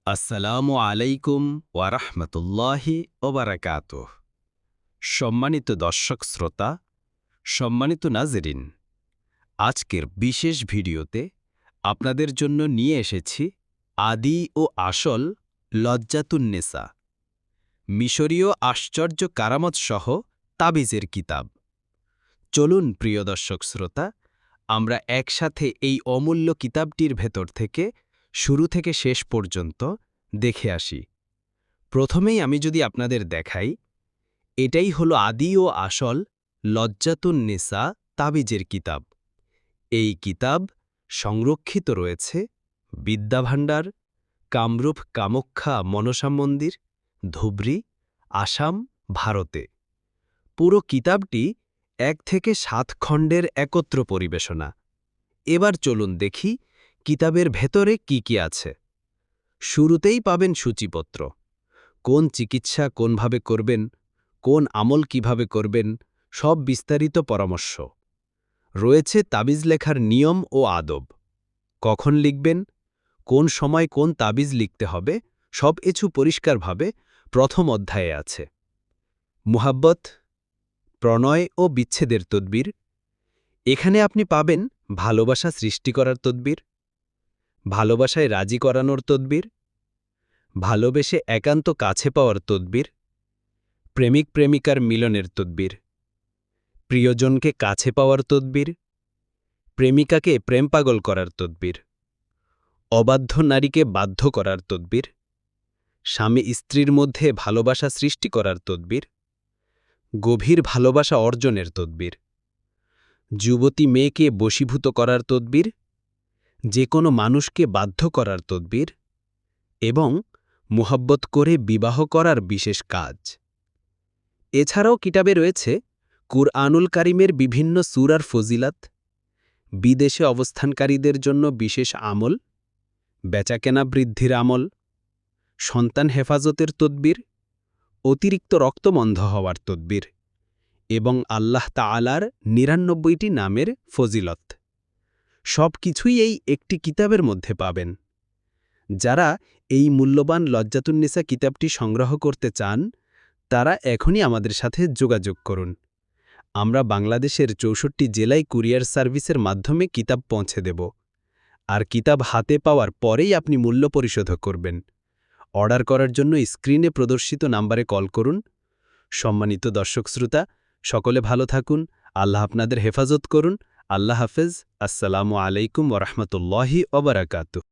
আসসালামু আলাইকুম ওয়ারাহমাতুল্লাহি ওবারাকাতুহ। সম্মানিত দর্শক শ্রোতা, সম্মানিত নাজরিন, আজকের বিশেষ ভিডিওতে আপনাদের জন্য নিয়ে এসেছি আদি ও আসল লজ্জাতুন্নেসা, মিশরীয় আশ্চর্য কারামত সহ তাবিজের কিতাব। চলুন প্রিয় দর্শক শ্রোতা, আমরা একসাথে এই অমূল্য কিতাবটির ভেতর থেকে শুরু থেকে শেষ পর্যন্ত দেখে আসি। প্রথমেই আমি যদি আপনাদের দেখাই, এটাই হলো আদি ও আসল লজ্জাতুন্নেসা তাবিজের কিতাব। এই কিতাব সংরক্ষিত রয়েছে বিদ্যাভাণ্ডার, কামরূপ কামাখ্যা মনসা মন্দির, ধুবড়ী, আসাম, ভারতে। পুরো কিতাবটি 1 থেকে 7 খণ্ডের একত্র পরিবেশনা। এবার চলুন দেখি কিতাবের ভেতরে কি কি আছে। শুরুতেই পাবেন সূচিপত্র, কোন চিকিৎসা কোনভাবে করবেন, কোন আমল কিভাবে করবেন, সব বিস্তারিত পরামর্শ রয়েছে। তাবিজ লেখার নিয়ম ও আদব, কখন লিখবেন, কোন সময় কোন তাবিজ লিখতে হবে, সব কিছু পরিষ্কারভাবে প্রথম অধ্যায়ে আছে। মুহাব্বত, প্রণয় ও বিচ্ছেদের তদবির, এখানে আপনি পাবেন ভালোবাসা সৃষ্টি করার তদবির, ভালোবাসায় রাজি করানোর তদবির, ভালোবেসে একান্ত কাছে পাওয়ার তদবির, প্রেমিক প্রেমিকার মিলনের তদবির, প্রিয়জনকে কাছে পাওয়ার তদবির, প্রেমিকাকে প্রেম পাগল করার তদবির, অবাধ্য নারীকে বাধ্য করার তদবির, স্বামী স্ত্রীর মধ্যে ভালোবাসা সৃষ্টি করার তদবির, গভীর ভালোবাসা অর্জনের তদবির, যুবতী মেয়েকে বশীভূত করার তদবির, যে কোনো মানুষকে বাধ্য করার তদবির এবং মুহাব্বত করে বিবাহ করার বিশেষ কাজ। এছাড়াও কিতাবে রয়েছে কুরআনুল কারিমের বিভিন্ন সূরার ফজিলাত, বিদেশে অবস্থানকারীদের জন্য বিশেষ আমল, বেচাকেনা বৃদ্ধির আমল, সন্তান হেফাজতের তদবির, অতিরিক্ত রক্তবন্ধ হওয়ার তদবির এবং আল্লাহ তাআলার ৯৯টি নামের ফজিলত। সব কিছুই এই একটি কিতাবের মধ্যে পাবেন। যারা এই মূল্যবান লজ্জাতুন্নেসা কিতাবটি সংগ্রহ করতে চান, তারা এখনই আমাদের সাথে যোগাযোগ করুন। আমরা বাংলাদেশের ৬৪ জেলায় কুরিয়ার সার্ভিসের মাধ্যমে কিতাব পৌঁছে দেব। আর কিতাব হাতে পাওয়ার পরেই আপনি মূল্য পরিশোধ করবেন। অর্ডার করার জন্য স্ক্রিনে প্রদর্শিত নাম্বারে কল করুন। সম্মানিত দর্শক শ্রোতা, সকলে ভালো থাকুন, আল্লাহ আপনাদের হেফাজত করুন। আল্লাহ হাফেজ। আসসালামু আলাইকুম ওরহমতুল্লাহি ওবারাকাতুহু।